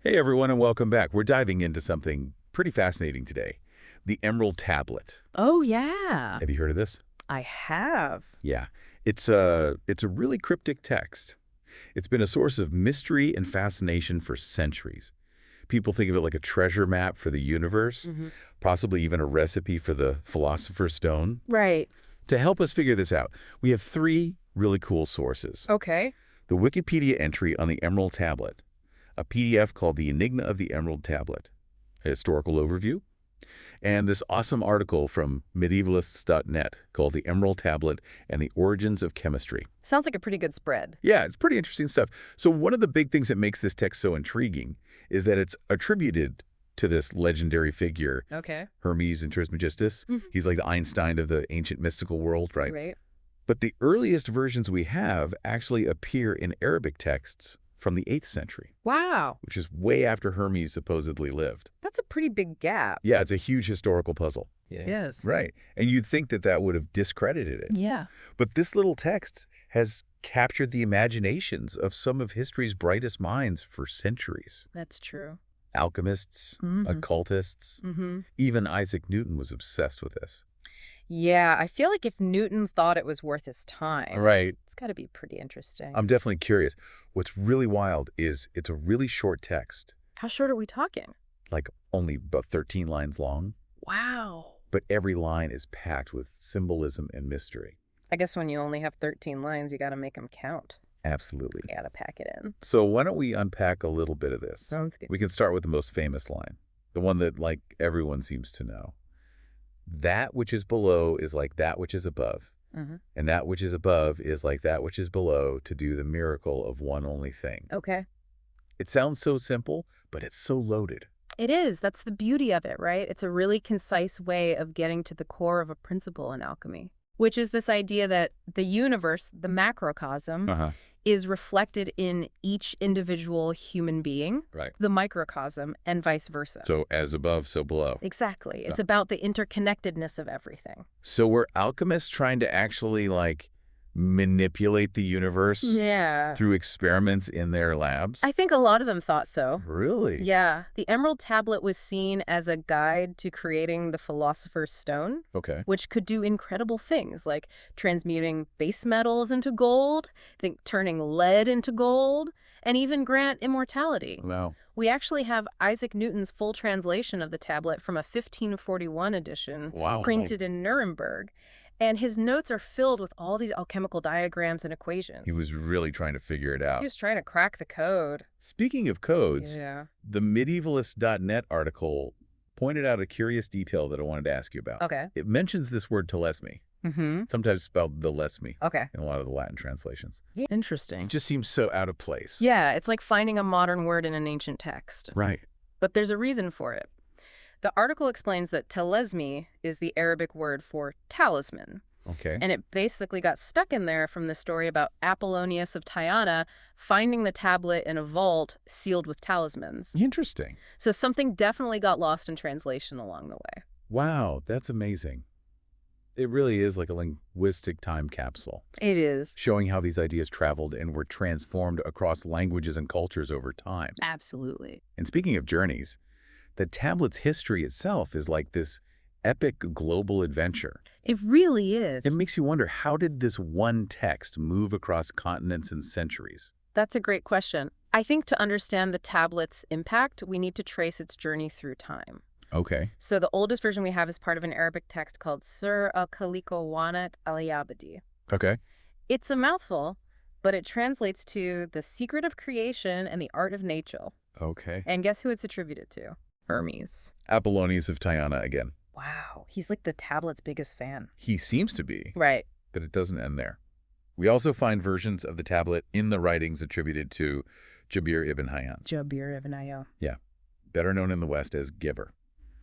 Hey everyone, and welcome back. We're diving into something pretty fascinating today. The Emerald Tablet. Oh, yeah. Have you heard of this? I have. Yeah. It's a really cryptic text. It's been a source of mystery and fascination for centuries. People think of it like a treasure map for the universe, possibly even a recipe for the Philosopher's Stone. Right. To help us figure this out, we have three really cool sources. Okay. The Wikipedia entry on the Emerald Tablet, a PDF called The Enigma of the Emerald Tablet, a historical overview, and this awesome article from medievalists.net called The Emerald Tablet and the Origins of Chemistry. Sounds like a pretty good spread. Yeah, it's pretty interesting stuff. So one of the big things that makes this text so intriguing is that it's attributed to this legendary figure, Okay. Hermes Trismegistus. He's like the Einstein of the ancient mystical world, right? Right. But the earliest versions we have actually appear in Arabic texts from the 8th century, Wow. which is way after Hermes supposedly lived. That's a pretty big gap. Yeah, it's a huge historical puzzle. Yes. Right. And you'd think that that would have discredited it. Yeah. But this little text has captured the imaginations of some of history's brightest minds for centuries. That's true. Alchemists, occultists, even Isaac Newton was obsessed with this. Yeah, I feel like if Newton thought it was worth his time, Right. it's got to be pretty interesting. I'm definitely curious. What's really wild is it's a really short text, How short are we talking? like only about 13 lines long, Wow. but every line is packed with symbolism and mystery. I guess when you only have 13 lines, you got to make them count. Absolutely. You got to pack it in. So why don't we unpack a little bit of this? Sounds good. We can start with the most famous line, the one that like everyone seems to know. That which is below is like that which is above, and that which is above is like that which is below to do the miracle of one only thing. Okay. It sounds so simple, but it's so loaded. It is. That's the beauty of it, right? It's a really concise way of getting to the core of a principle in alchemy, which is this idea that the universe, the macrocosm, is reflected in each individual human being, Right. the microcosm, and vice versa. So as above, so below. Exactly. It's about the interconnectedness of everything. So were alchemists trying to actually like manipulate the universe Yeah. through experiments in their labs? I think a lot of them thought so. Really? Yeah. The Emerald Tablet was seen as a guide to creating the Philosopher's Stone, Okay. which could do incredible things like transmuting base metals into gold, turning lead into gold, and even grant immortality. Wow. We actually have Isaac Newton's full translation of the tablet from a 1541 edition Wow. printed in Nuremberg, and his notes are filled with all these alchemical diagrams and equations. He was really trying to figure it out. He was trying to crack the code. Speaking of codes, Yeah. the medievalists.net article pointed out a curious detail that I wanted to ask you about. Okay. It mentions this word telesme, sometimes spelled the lesme Okay. in a lot of the Latin translations. Yeah. Interesting. It just seems so out of place. Yeah, it's like finding a modern word in an ancient text. Right. But there's a reason for it. The article explains that telesme is the Arabic word for talisman. Okay. And it basically got stuck in there from the story about Apollonius of Tyana finding the tablet in a vault sealed with talismans. Interesting. So something definitely got lost in translation along the way. Wow, that's amazing. It really is like a linguistic time capsule, It is. showing how these ideas traveled and were transformed across languages and cultures over time. Absolutely. And speaking of journeys, the tablet's history itself is like this epic global adventure. It really is. It makes you wonder, how did this one text move across continents and centuries? That's a great question. I think to understand the tablet's impact, we need to trace its journey through time. Okay. So the oldest version we have is part of an Arabic text called Sur al-Kaliko Wanat al-Yabadi. Okay. It's a mouthful, but it translates to the secret of creation and the art of nature. Okay. And guess who it's attributed to? Hermes. Apollonius of Tyana again. Wow, he's like the tablet's biggest fan. He seems to be, Right. but it doesn't end there. We also find versions of the tablet in the writings attributed to Jabir ibn Hayyan. Jabir ibn Ayyub. Yeah, better known in the West as Geber,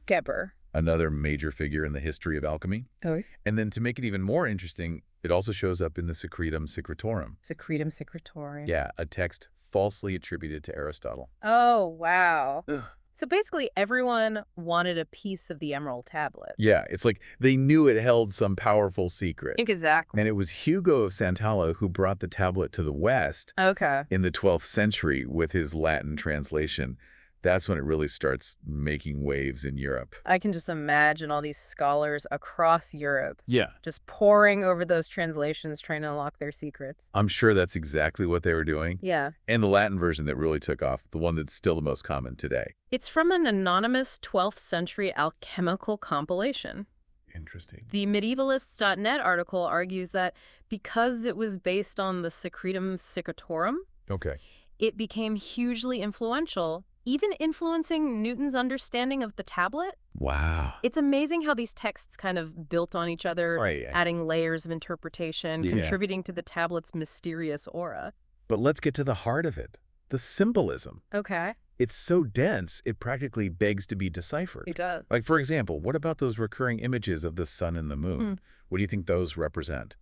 Geber. another major figure in the history of alchemy. Oh. And then to make it even more interesting, it also shows up in the Secretum Secretorum. Secretum Secretorium. Yeah, a text falsely attributed to Aristotle. Oh, wow. Ugh. So basically everyone wanted a piece of the Emerald Tablet. Yeah, it's like they knew it held some powerful secret. Exactly. And it was Hugo of Santalla who brought the tablet to the West Okay. in the 12th century with his Latin translation, That's when it really starts making waves in Europe. I can just imagine all these scholars across Europe Yeah. just poring over those translations trying to unlock their secrets. I'm sure that's exactly what they were doing. Yeah. And the Latin version that really took off, the one that's still the most common today. It's from an anonymous 12th century alchemical compilation. Interesting. The medievalists.net article argues that because it was based on the Secretum Secretorum, Okay. it became hugely influential, even influencing Newton's understanding of the tablet. Wow. It's amazing how these texts kind of built on each other, Right. adding layers of interpretation, Yeah. contributing to the tablet's mysterious aura. But let's get to the heart of it, the symbolism. Okay. It's so dense, it practically begs to be deciphered. It does. Like, for example, what about those recurring images of the sun and the moon? What do you think those represent?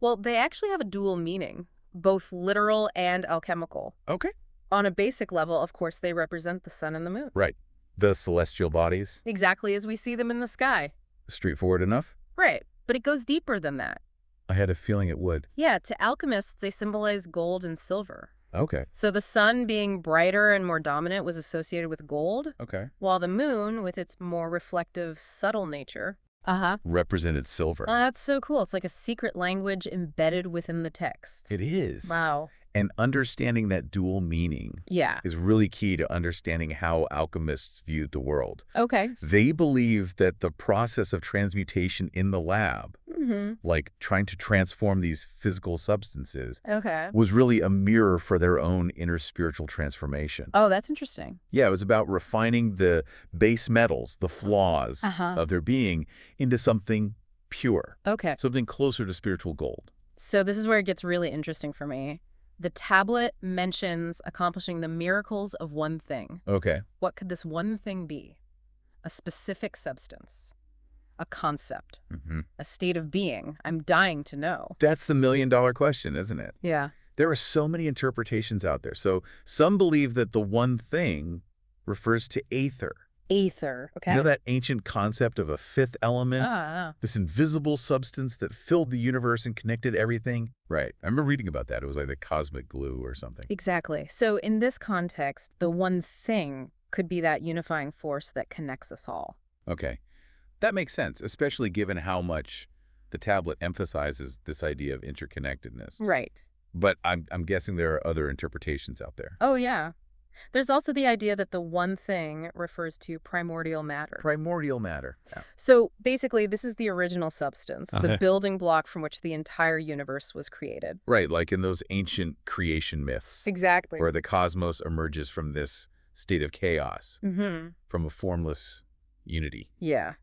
Well, they actually have a dual meaning, both literal and alchemical. Okay. On a basic level, of course, they represent the sun and the moon. Right. The celestial bodies? Exactly as we see them in the sky. Straightforward enough? Right. But it goes deeper than that. I had a feeling it would. Yeah, to alchemists, they symbolize gold and silver. Okay. So the sun being brighter and more dominant was associated with gold, Okay. while the moon, with its more reflective, subtle nature, Represented silver. that's so cool. It's like a secret language embedded within the text. It is. Wow. And understanding that dual meaning Yeah. is really key to understanding how alchemists viewed the world. Okay. They believed that the process of transmutation in the lab, like trying to transform these physical substances, Okay. was really a mirror for their own inner spiritual transformation. Oh, that's interesting. Yeah, it was about refining the base metals, the flaws of their being, into something pure, Okay. something closer to spiritual gold. So this is where it gets really interesting for me. The tablet mentions accomplishing the miracles of one thing. Okay. What could this one thing be? A specific substance, a concept, a state of being. I'm dying to know. That's the million-dollar question, isn't it? Yeah. There are so many interpretations out there. So some believe that the one thing refers to aether. Aether. Okay. You know that ancient concept of a fifth element? Ah. This invisible substance that filled the universe and connected everything? Right. I remember reading about that. It was like the cosmic glue or something. Exactly. So in this context, the one thing could be that unifying force that connects us all. Okay. That makes sense, especially given how much the tablet emphasizes this idea of interconnectedness. Right. But I'm guessing there are other interpretations out there. Oh, yeah. There's also the idea that the one thing refers to primordial matter. Primordial matter. Yeah. So basically, this is the original substance, the building block from which the entire universe was created. Right, like in those ancient creation myths. Exactly. Where the cosmos emerges from this state of chaos, from a formless unity. Yeah.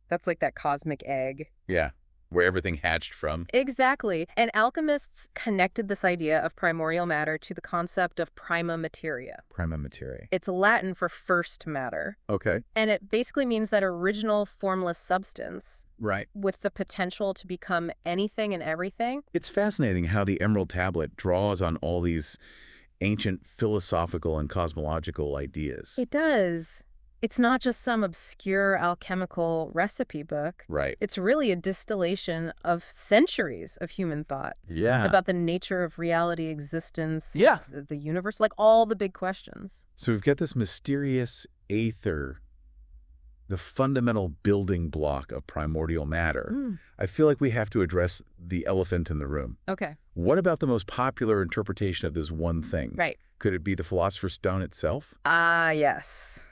That's like that cosmic egg. Yeah, where everything hatched from. Exactly. And alchemists connected this idea of primordial matter to the concept of prima materia. Prima materia. It's Latin for first matter. Okay. And it basically means that original formless substance Right. with the potential to become anything and everything. It's fascinating how the Emerald Tablet draws on all these ancient philosophical and cosmological ideas. It does. It's not just some obscure alchemical recipe book. Right. It's really a distillation of centuries of human thought Yeah. about the nature of reality, existence, Yeah. the universe, like all the big questions. So we've got this mysterious aether, the fundamental building block of primordial matter. I feel like we have to address the elephant in the room. Okay. What about the most popular interpretation of this one thing? Right. Could it be the Philosopher's Stone itself? Ah, yes.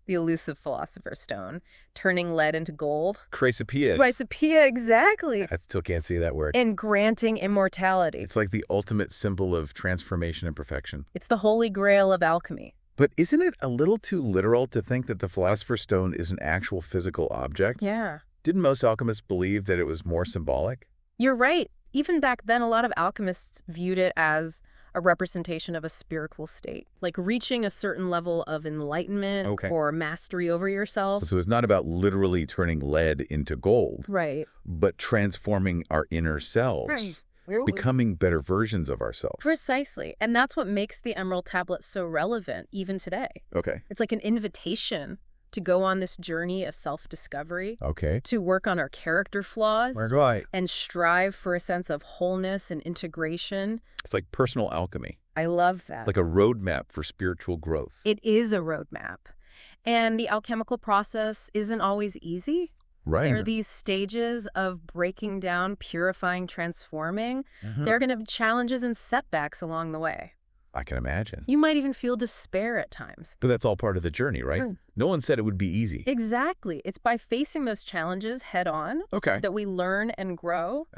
The elusive Philosopher's Stone, turning lead into gold. Chrysopoeia. Chrysopoeia, exactly. I still can't say that word. And granting immortality. It's like the ultimate symbol of transformation and perfection. It's the holy grail of alchemy. But isn't it a little too literal to think that the Philosopher's Stone is an actual physical object? Yeah. Didn't most alchemists believe that it was more symbolic? You're right. Even back then, a lot of alchemists viewed it as a representation of a spiritual state, like reaching a certain level of enlightenment or mastery over yourself. So it's not about literally turning lead into gold, Right. but transforming our inner selves, becoming better versions of ourselves. Precisely. And that's what makes the Emerald Tablet so relevant even today. Okay. It's like an invitation to go on this journey of self-discovery, Okay. to work on our character flaws, Right. and strive for a sense of wholeness and integration. It's like personal alchemy. I love that. Like a roadmap for spiritual growth. It is a roadmap. And the alchemical process isn't always easy. Right. There are these stages of breaking down, purifying, transforming. There are going to be challenges and setbacks along the way. I can imagine. You might even feel despair at times. But that's all part of the journey, right? No one said it would be easy. Exactly. It's by facing those challenges head on that we learn and grow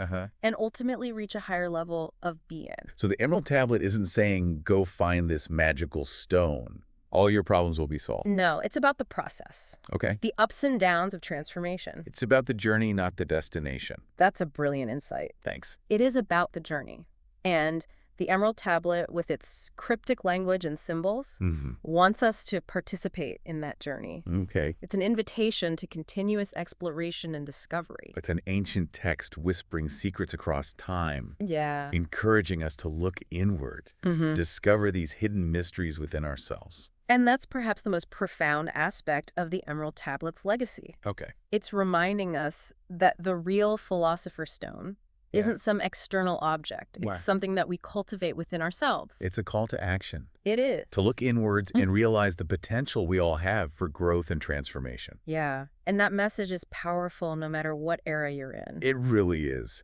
and ultimately reach a higher level of being. So the Emerald Tablet isn't saying, go find this magical stone. All your problems will be solved. No, it's about the process. Okay. The ups and downs of transformation. It's about the journey, not the destination. That's a brilliant insight. Thanks. It is about the journey. And the Emerald Tablet, with its cryptic language and symbols, wants us to participate in that journey. Okay. It's an invitation to continuous exploration and discovery. It's an ancient text whispering secrets across time. Yeah. Encouraging us to look inward, discover these hidden mysteries within ourselves. And that's perhaps the most profound aspect of the Emerald Tablet's legacy. Okay. It's reminding us that the real Philosopher's Stone isn't some external object. It's something that we cultivate within ourselves. It's a call to action. It is. To look inwards and realize the potential we all have for growth and transformation. Yeah. And that message is powerful no matter what era you're in. It really is.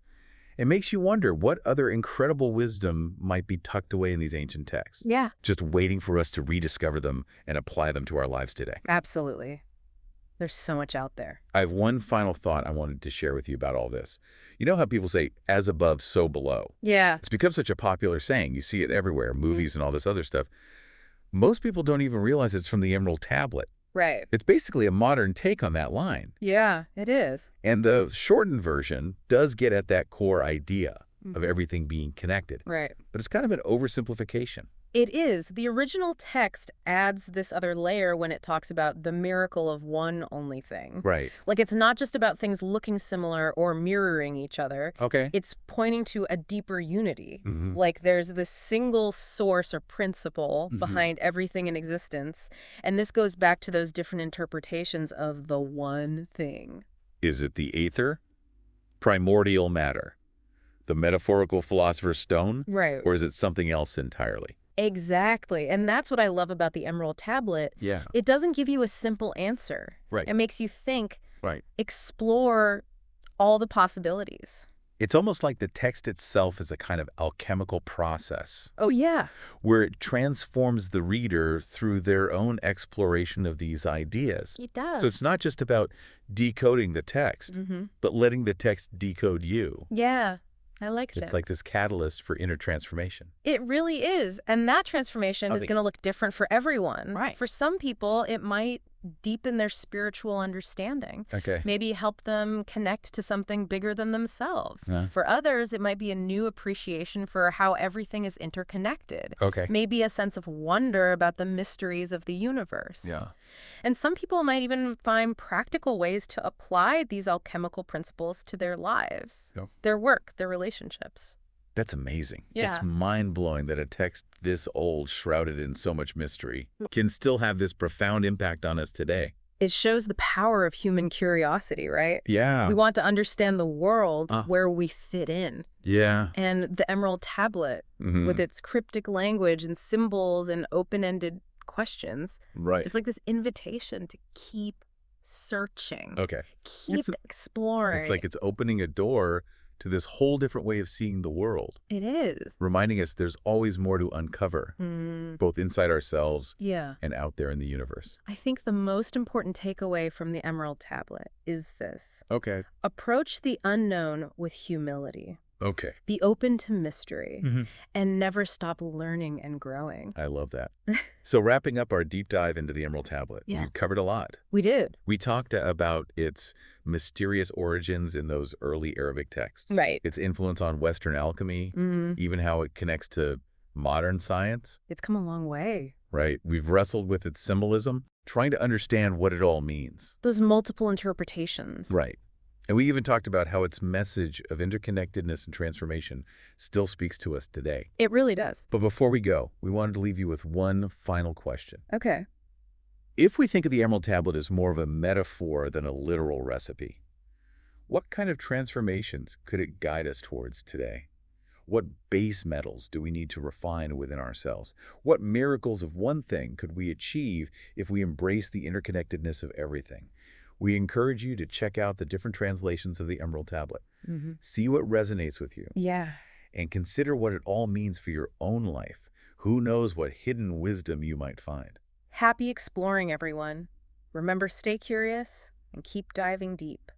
It makes you wonder what other incredible wisdom might be tucked away in these ancient texts. Yeah. Just waiting for us to rediscover them and apply them to our lives today. Absolutely. There's so much out there. I have one final thought I wanted to share with you about all this. You know how people say, as above, so below? Yeah. It's become such a popular saying. You see it everywhere, movies and all this other stuff. Most people don't even realize it's from the Emerald Tablet. Right. It's basically a modern take on that line. Yeah, it is. And the shortened version does get at that core idea of everything being connected. Right. But it's kind of an oversimplification. It is. The original text adds this other layer when it talks about the miracle of one only thing. Right. Like, it's not just about things looking similar or mirroring each other. Okay. It's pointing to a deeper unity. Like, there's this single source or principle behind everything in existence. And this goes back to those different interpretations of the one thing. Is it the aether? Primordial matter? The metaphorical philosopher's stone? Right. Or is it something else entirely? Exactly. And that's what I love about the Emerald Tablet. Yeah. It doesn't give you a simple answer. Right. It makes you think, Right. explore all the possibilities. It's almost like the text itself is a kind of alchemical process. Oh, yeah. Where it transforms the reader through their own exploration of these ideas. It does. So it's not just about decoding the text, but letting the text decode you. Yeah. I liked it. It's like this catalyst for inner transformation. It really is. And that transformation is going to look different for everyone. Right. For some people, it might deepen their spiritual understanding. Okay. Maybe help them connect to something bigger than themselves. Yeah. For others, it might be a new appreciation for how everything is interconnected. Okay. Maybe a sense of wonder about the mysteries of the universe. Yeah. And some people might even find practical ways to apply these alchemical principles to their lives, their work, their relationships. That's amazing. Yeah. It's mind-blowing that a text this old, shrouded in so much mystery, can still have this profound impact on us today. It shows the power of human curiosity, right? Yeah. We want to understand the world where we fit in. Yeah. And the Emerald Tablet, with its cryptic language and symbols and open-ended questions, Right. it's like this invitation to keep searching. Okay. Keep exploring. It's like it's opening a door to this whole different way of seeing the world. It is. Reminding us there's always more to uncover, both inside ourselves and out there in the universe. I think the most important takeaway from the Emerald Tablet is this. Okay. Approach the unknown with humility. Okay. Be open to mystery and never stop learning and growing. I love that. So wrapping up our deep dive into the Emerald Tablet, we've covered a lot. We did. We talked about its mysterious origins in those early Arabic texts. Right. Its influence on Western alchemy, even how it connects to modern science. It's come a long way. Right. We've wrestled with its symbolism, trying to understand what it all means. Those multiple interpretations. Right. And we even talked about how its message of interconnectedness and transformation still speaks to us today. It really does. But before we go, we wanted to leave you with one final question. Okay. If we think of the Emerald Tablet as more of a metaphor than a literal recipe, what kind of transformations could it guide us towards today? What base metals do we need to refine within ourselves? What miracles of one thing could we achieve if we embrace the interconnectedness of everything? We encourage you to check out the different translations of the Emerald Tablet. See what resonates with you, Yeah. and consider what it all means for your own life. Who knows what hidden wisdom you might find? Happy exploring, everyone. Remember, stay curious and keep diving deep.